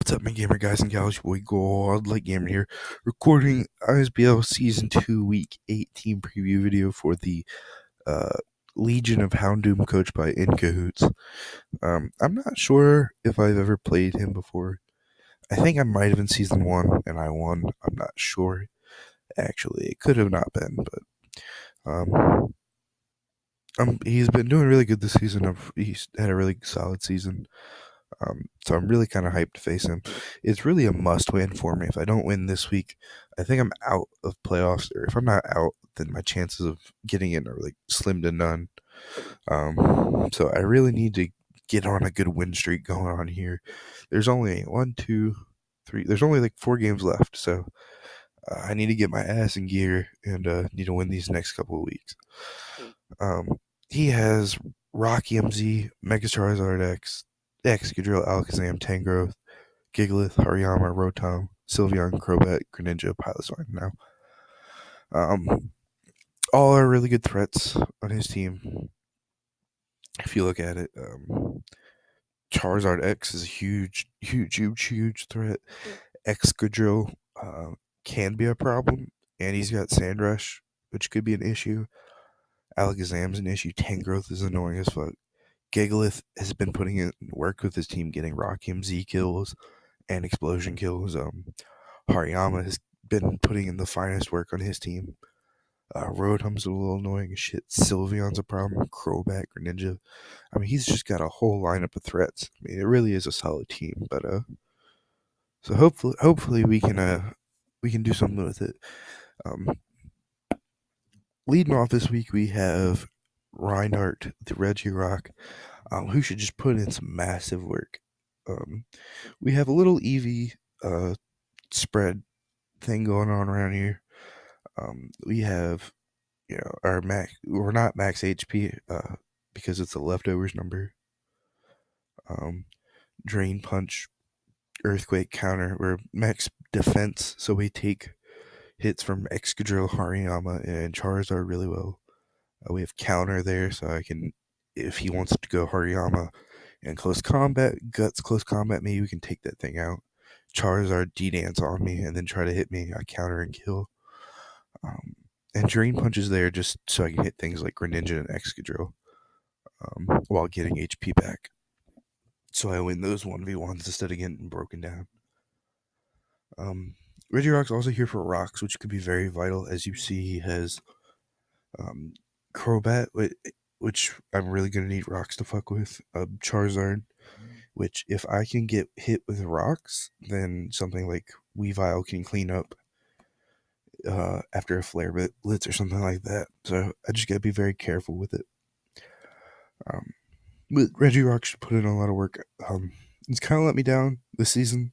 What's up, my gamer guys and gals? Your boy Godlike Gamer here, recording ISBL Season 2 Week 18 preview video for the uh, Legion of Houndoom, coached by inKahootz. I'm not sure if I've ever played him before. I think I might have in Season 1, and I won. I'm not sure. Actually, it could have not been, but he's been doing really good this season. He's had a really solid season. So I'm really kind of hyped to face him. It's really a must-win for me. If I don't win this week, I think I'm out of playoffs. Or if I'm not out, then my chances of getting in are like slim to none. So I really need to get on a good win streak going on here. There's only 1, 2, 3. There's only like 4 games left. So I need to get my ass in gear and need to win these next couple of weeks. He has Rocky MZ, Mega Charizard X, Excadrill, Alakazam, Tangrowth, Gigalith, Hariyama, Rotom, Sylveon, Crobat, Greninja, Piloswine. Now, all are really good threats on his team. If you look at it, Charizard X is a huge threat. Excadrill can be a problem, and he's got Sandrush, which could be an issue. Alakazam's an issue. Tangrowth is annoying as fuck. Gigalith has been putting in work with his team, getting Rocky MZ kills and explosion kills. Hariyama has been putting in the finest work on his team. Rotom's a little annoying as shit. Sylveon's a problem. Crobat, Greninja. I mean, he's just got a whole lineup of threats. I mean, it really is a solid team. But so hopefully we can do something with it. Leading off this week, we have Reinhardt, the Regirock, who should just put in some massive work. We have a little EV spread thing going on around here. We have, our max. We're not max HP because it's a leftovers number. Drain Punch, Earthquake counter. We're max defense, so we take hits from Excadrill, Hariyama, and Charizard really well. We have counter there, so I can, if he wants to go Hariyama and close combat, Guts close combat, maybe we can take that thing out. Charizard D-Dance on me and then try to hit me. I counter and kill. And Drain Punch is there just so I can hit things like Greninja and Excadrill while getting HP back. So I win those 1v1s instead of getting broken down. Regirock's also here for rocks, which could be very vital. As you see, he has Crobat, which I'm really going to need rocks to fuck with. Charizard, which if I can get hit with rocks, then something like Weavile can clean up after a Flare Blitz or something like that. So I just got to be very careful with it. But Regirock should put in a lot of work. He's kind of let me down this season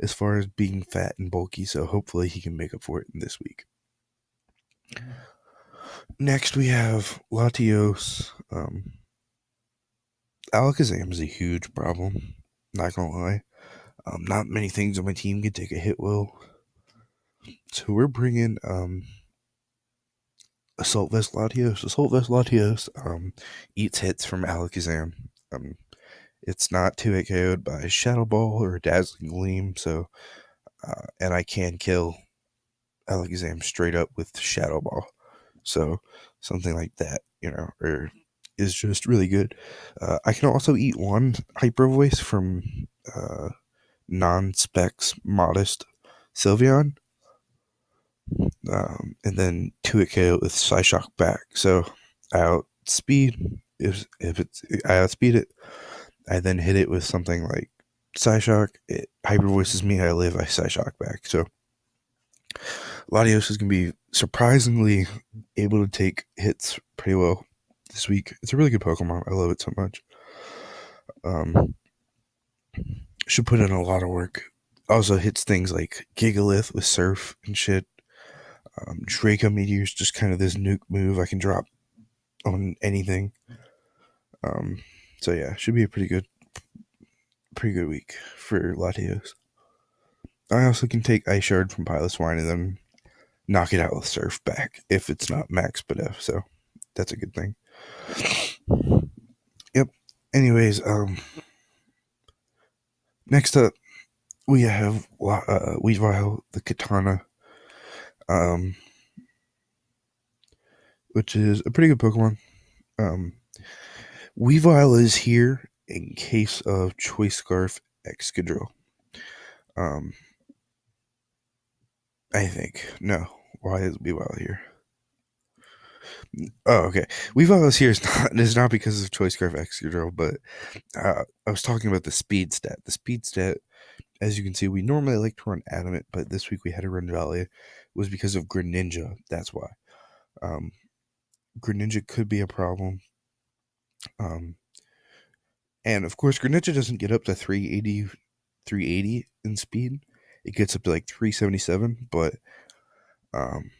as far as being fat and bulky, so hopefully he can make up for it in this week. Next, we have Latios. Alakazam is a huge problem, not gonna lie. Not many things on my team can take a hit well. So we're bringing Assault Vest Latios. Assault Vest Latios eats hits from Alakazam. It's not 2-hit KO'd by Shadow Ball or Dazzling Gleam, so and I can kill Alakazam straight up with Shadow Ball. So something like that, or is just really good. I can also eat 1 Hyper Voice from non-specs modest Sylveon, and then 2-hit KO with Psyshock back. So I outspeed I outspeed it. I then hit it with something like Psyshock. It Hyper Voices me. I live. I Psyshock back. So Latios is going to be surprisingly able to take hits pretty well this week. It's a really good Pokemon. I love it so much. Should put in a lot of work. Also hits things like Gigalith with Surf and shit. Draco Meteor's just kind of this nuke move I can drop on anything. So yeah, should be a pretty good week for Latios. I also can take Ice Shard from Piloswine and then knock it out with Surf back if it's not max Bidef, so that's a good thing. Yep. Anyways, next up, we have Weavile, the Katana, um, which is a pretty good Pokemon. Um, Weavile is here in case of Choice Scarf Excadrill. Um, I think. No. Why is Weavile here? Oh, okay. Weavile is here is not because of Choice Scarf Excadrill, but I was talking about the speed stat. The speed stat, as you can see, we normally like to run Adamant, but this week we had to run Valley. It was because of Greninja. That's why. Um, Greninja could be a problem. And of course, Greninja doesn't get up to 380 in speed. It gets up to like 377, but um,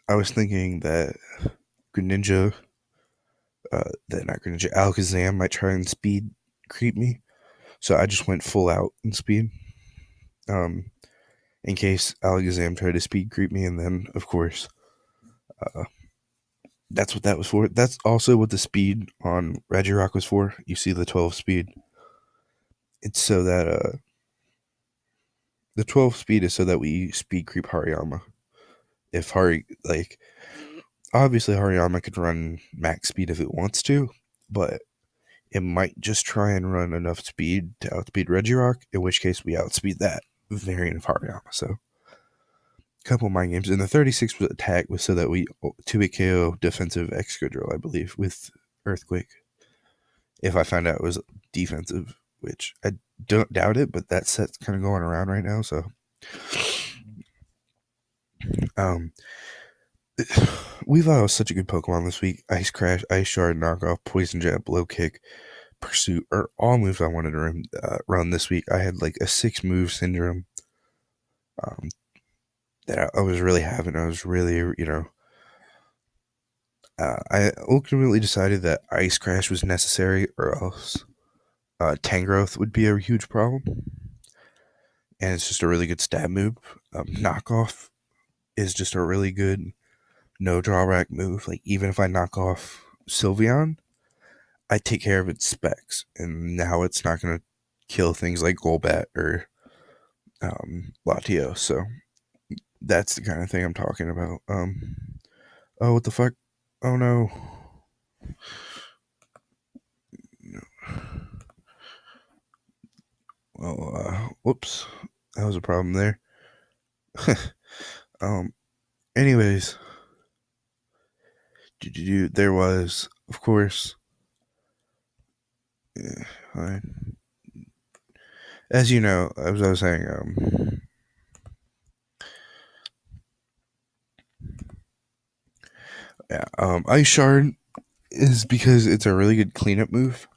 I was thinking that Greninja, that not Greninja, Alakazam might try and speed creep me. So I just went full out in speed. Um, in case Alakazam tried to speed creep me, and then of course, uh, that's what that was for. That's also what the speed on Regirock was for. You see the 12 speed. It's so that the 12 speed is so that we speed creep Hariyama. If obviously Hariyama could run max speed if it wants to, but it might just try and run enough speed to outspeed Regirock, in which case we outspeed that variant of Hariyama. So, a couple mind games. And the 36 attack was so that we 2-hit KO defensive Excadrill, I believe, with Earthquake. If I found out it was defensive, which I don't doubt it, but that set's kind of going around right now, so. Weavile was such a good Pokemon this week. Ice Crash, Ice Shard, Knockoff, Poison Jab, Blow Kick, Pursuit are all moves I wanted to run this week. I had like a 6-move syndrome um, that I was really having. I was really, I ultimately decided that Ice Crash was necessary or else Tangrowth would be a huge problem. And it's just a really good stab move. Knockoff is just a really good no drawback move. Like, even if I knock off Sylveon, I take care of its specs, and now it's not going to kill things like Golbat or Latios. So that's the kind of thing I'm talking about. Oh, what the fuck? Oh no. Well, whoops. That was a problem there. um, anyways, there was, of course, as you know, as I was saying, Ice Shard is because it's a really good cleanup move.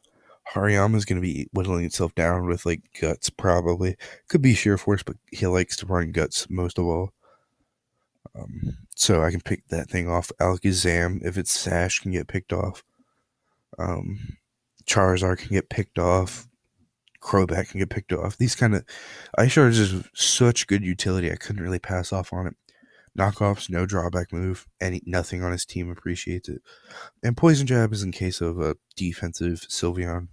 Hariyama's going to be whittling itself down with like Guts, probably. Could be Sheer Force, but he likes to run Guts most of all. So I can pick that thing off. Alakazam, if it's Sash, can get picked off. Charizard can get picked off. Crobat can get picked off. These kind of Ice Shard is just such good utility. I couldn't really pass off on it. Knockoffs, no drawback move. Nothing on his team appreciates it. And Poison Jab is in case of a defensive Sylveon.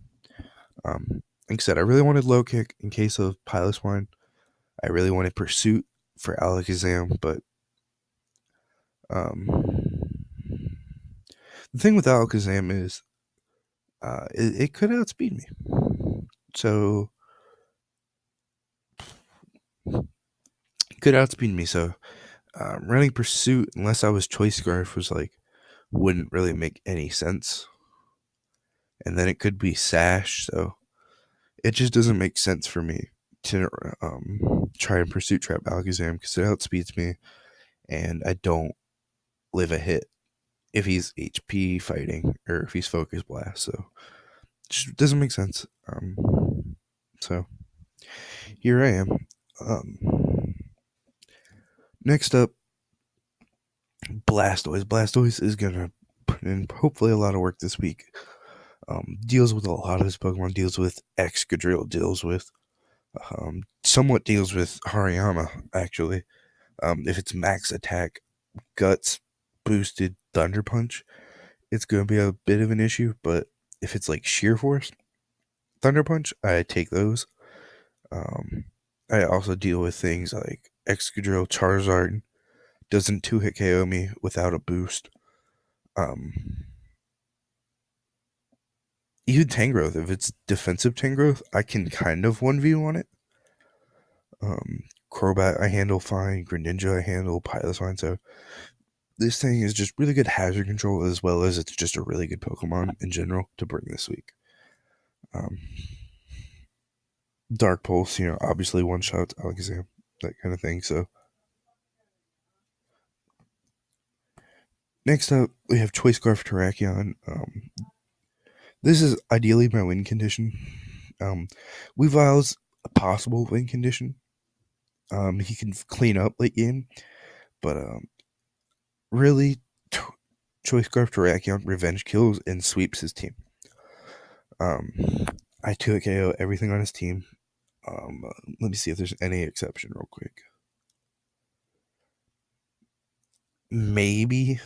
Like I said, I really wanted Low Kick in case of Piloswine. I really wanted Pursuit for Alakazam, but the thing with Alakazam is it could outspeed me. So it could outspeed me. So running Pursuit, unless I was Choice Scarf, was like wouldn't really make any sense. And then it could be Sash, so it just doesn't make sense for me to try and Pursuit Trap Alakazam because it outspeeds me, and I don't live a hit if he's HP fighting or if he's Focus Blast. So it just doesn't make sense. So here I am. Next up, Blastoise. Blastoise is gonna put in hopefully a lot of work this week. Deals with a lot of his Pokemon. Deals with Excadrill. Deals with somewhat deals with Hariyama actually. If it's max attack, Guts boosted Thunder Punch, it's going to be a bit of an issue. But if it's like Sheer Force, Thunder Punch, I take those. I also deal with things like Excadrill Charizard doesn't 2-hit KO me without a boost. Even Tangrowth, if it's defensive Tangrowth, I can kind of 1v1 it. Crobat I handle fine, Greninja I handle Pilot's fine, so this thing is just really good hazard control as well as it's just a really good Pokemon in general to bring this week. Dark Pulse, obviously one shot Alakazam, that kind of thing. So next up, we have Choice Scarf Terrakion. This is ideally my win condition. Weavile's a possible win condition. He can clean up late game, but really, Choice Scarf Terrakion revenge kills and sweeps his team. I 2-hit KO everything on his team. Let me see if there's any exception real quick. Maybe.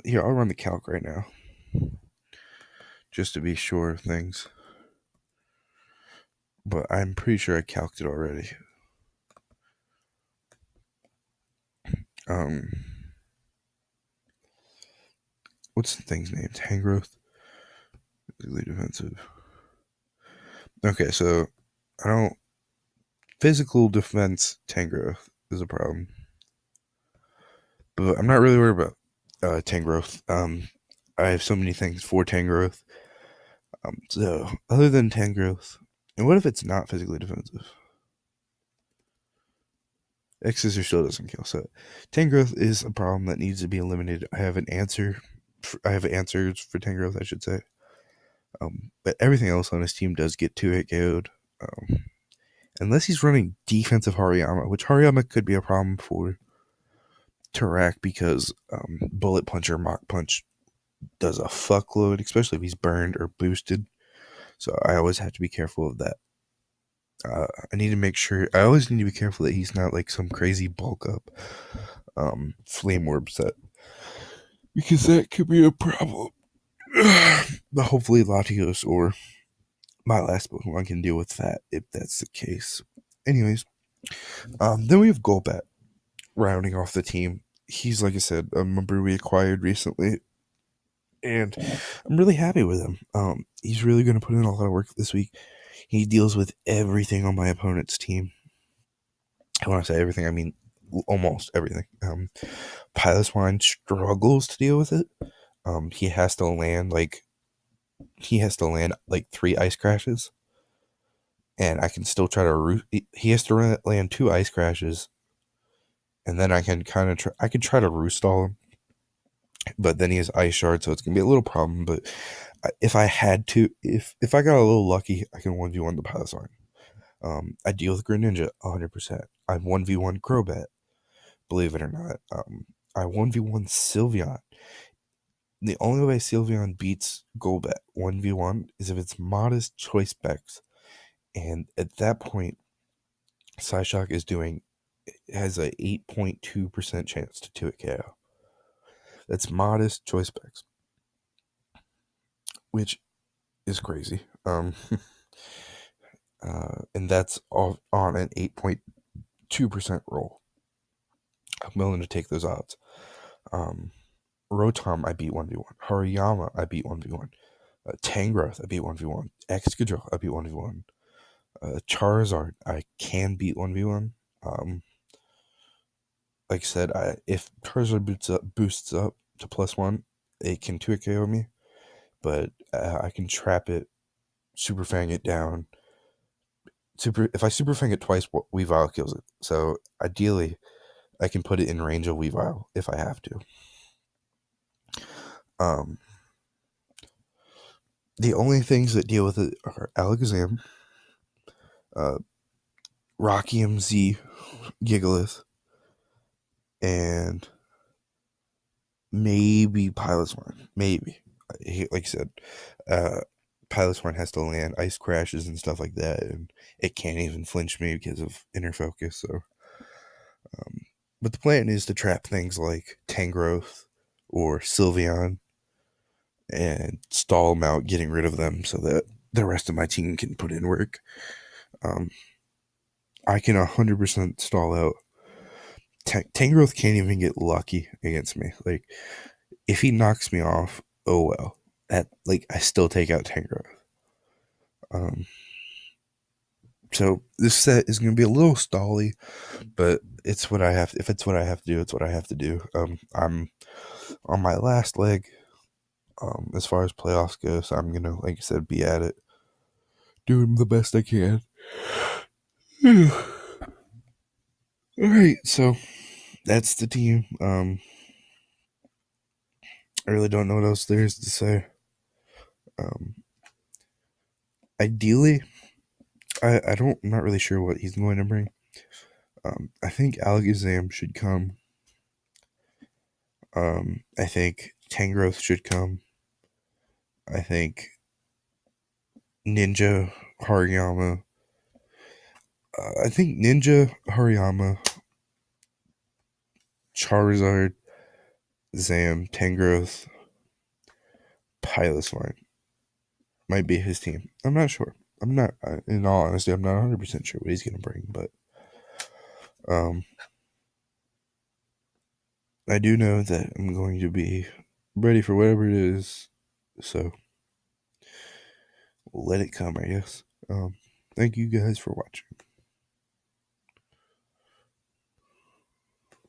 Here, I'll run the calc right now. Just to be sure of things. But I'm pretty sure I calced it already. What's the thing's name? Tangrowth? Really defensive. Okay, so I don't. Physical defense Tangrowth is a problem. But I'm not really worried about Tangrowth. I have so many things for Tangrowth. So, other than Tangrowth, and what if it's not physically defensive? X-Scissor still doesn't kill. So, Tangrowth is a problem that needs to be eliminated. I have an answer. I have answers for Tangrowth, I should say. But everything else on his team does get 2-hit KO'd. Unless he's running defensive Hariyama, which Hariyama could be a problem for Tarak because Bullet Punch or Mach Punch does a fuckload, especially if he's burned or boosted. So I always have to be careful of that. I need to make sure. I always need to be careful that he's not like some crazy bulk up Flame Orb set, because that could be a problem. But hopefully Latios or my last Pokemon can deal with that if that's the case. Anyways, then we have Golbat rounding off the team. He's, like I said, a member we acquired recently, and I'm really happy with him. He's really going to put in a lot of work this week. He deals with everything on my opponent's team. And when I say everything, I mean almost everything. Piloswine struggles to deal with it. He has to land like 3 ice crashes, and I can still try to he has to land 2 ice crashes, and then I can kind of I could try to roost stall him, but then he has ice shard, so it's gonna be a little problem. But if I had to, if I got a little lucky, I can 1v1 the Piloswine. I deal with Greninja 100%. I 1v1 Crobat, believe it or not. I 1v1 Sylveon. The only way Sylveon beats Golbat 1v1 is if it's modest choice specs. And at that point, Psyshock has a 8.2% chance to 2-hit KO. That's modest choice specs, which is crazy. And that's all on an 8.2% roll. I'm willing to take those odds. Rotom, I beat 1v1. Hariyama, I beat 1v1. Tangrowth, I beat 1v1. Excadrill, I beat 1v1. Charizard, I can beat 1v1. Like I said, if Charizard boosts up to +1, it can 2-hit KO me. But I can trap it, Super Fang it down. If I Super Fang it twice, Weavile kills it. So ideally, I can put it in range of Weavile if I have to. The only things that deal with it are Alakazam, Rocky MZ, Gigalith, and maybe Piloswine. Maybe. Like I said, Piloswine has to land ice crashes and stuff like that, and it can't even flinch me because of inner focus. So, but the plan is to trap things like Tangrowth or Sylveon and stall them out, getting rid of them so that the rest of my team can put in work. I can 100% stall out. Tangrowth can't even get lucky against me. Like, if he knocks me off, oh well. I still take out Tangrowth. So this set is going to be a little stally, but it's what I have. If it's what I have to do, it's what I have to do. I'm on my last leg. As far as playoffs go, so I'm gonna, like I said, be at it, doing the best I can. All right, so that's the team. I really don't know what else there is to say. Ideally, I'm not really sure what he's going to bring. I think Alakazam should come. I think Tangrowth should come. I think Ninja Hariyama. I think Ninja Hariyama, Charizard, Zam, Tangrowth, Piloswine might be his team. I'm not sure. I'm not, in all honesty, I'm not 100% sure what he's going to bring, but I do know that I'm going to be ready for whatever it is, so let it come, I guess. Thank you guys for watching.